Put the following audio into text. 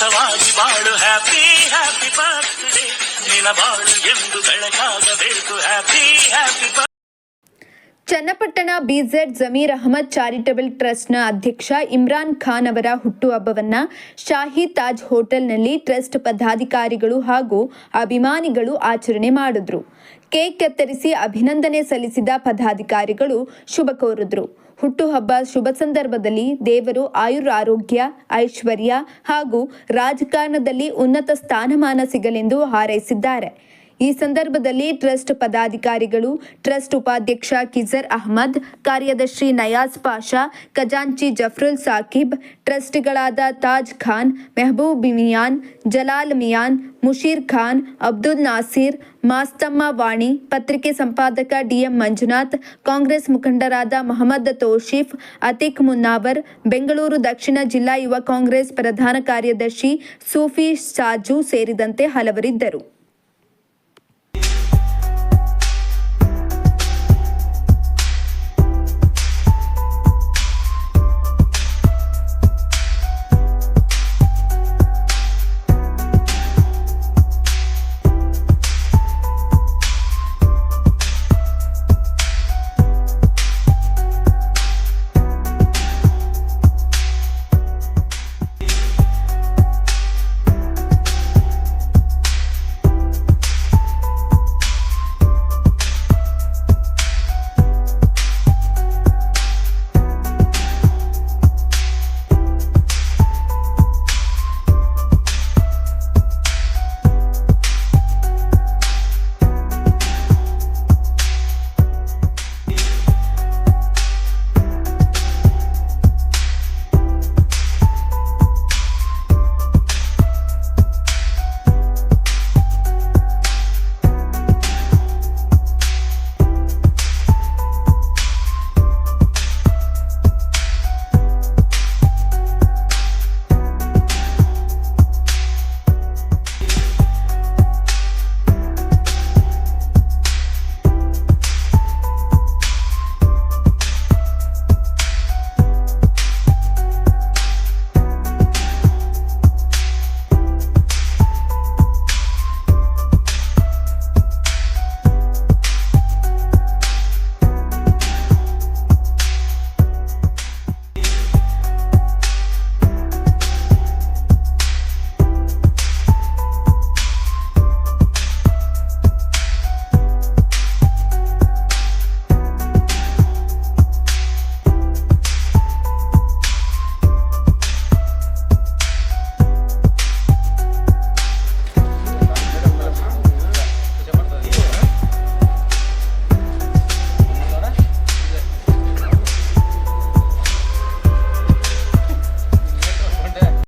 ಸುಖವಾಗಿ ಬಾಳು happy happy birthday ನಿನ್ನ ಬಾಳು ಎಂದು ಬೆಳಕಾಗಬೇಕು happy happy. Channapatna BZ Zameer Ahmed charitable ಟ್ರಸ್ಟ್ನ ಅಧ್ಯಕ್ಷ ಇಮ್ರಾನ್ ಖಾನ್ ಅವರ ಹುಟ್ಟುಹಬ್ಬವನ್ನು ಶಾಹಿ ತಾಜ್ ಹೋಟೆಲ್ನಲ್ಲಿ ಟ್ರಸ್ಟ್ ಪದಾಧಿಕಾರಿಗಳು ಹಾಗೂ ಅಭಿಮಾನಿಗಳು ಆಚರಣೆ ಮಾಡಿದ್ರು. ಕೇಕ್ ಕತ್ತರಿಸಿ ಅಭಿನಂದನೆ ಸಲ್ಲಿಸಿದ ಪದಾಧಿಕಾರಿಗಳು ಶುಭ ಕೋರಿದ್ರು. ಹುಟ್ಟುಹಬ್ಬ ಶುಭ ಸಂದರ್ಭದಲ್ಲಿ ದೇವರು ಆಯುರಾರೋಗ್ಯ, ಐಶ್ವರ್ಯ ಹಾಗೂ ರಾಜಕಾರಣದಲ್ಲಿ ಉನ್ನತ ಸ್ಥಾನಮಾನ ಸಿಗಲೆಂದು ಹಾರೈಸಿದ್ದಾರೆ. ಈ ಸಂದರ್ಭದಲ್ಲಿ ಟ್ರಸ್ಟ್ ಪದಾಧಿಕಾರಿಗಳು, ಟ್ರಸ್ಟ್ ಉಪಾಧ್ಯಕ್ಷ ಕಿಜರ್ ಅಹಮದ್, ಕಾರ್ಯದರ್ಶಿ ನಯಾಜ್ ಪಾಷಾ, ಖಜಾಂಚಿ ಜಫ್ರುಲ್ ಸಾಕಿಬ್, ಟ್ರಸ್ಟಿಗಳಾದ ತಾಜ್ ಖಾನ್, ಮೆಹಬೂಬ್ ಮಿಯಾನ್, ಜಲಾಲ್ ಮಿಯಾನ್, ಮುಷೀರ್ ಖಾನ್, ಅಬ್ದುಲ್ ನಾಸೀರ್, ಮಾಸ್ತಮ್ಮ ವಾಣಿ, ಪತ್ರಿಕೆ ಸಂಪಾದಕ ಡಿಎಂ ಮಂಜುನಾಥ್, ಕಾಂಗ್ರೆಸ್ ಮುಖಂಡರಾದ ಮೊಹಮ್ಮದ್ ತೌಶೀಫ್, ಅತೀಕ್ ಮುನ್ನಾವರ್, ಬೆಂಗಳೂರು ದಕ್ಷಿಣ ಜಿಲ್ಲಾ ಯುವ ಕಾಂಗ್ರೆಸ್ ಪ್ರಧಾನ ಕಾರ್ಯದರ್ಶಿ ಸೂಫಿ ಸಾಜು ಸೇರಿದಂತೆ ಹಲವರಿದ್ದರು.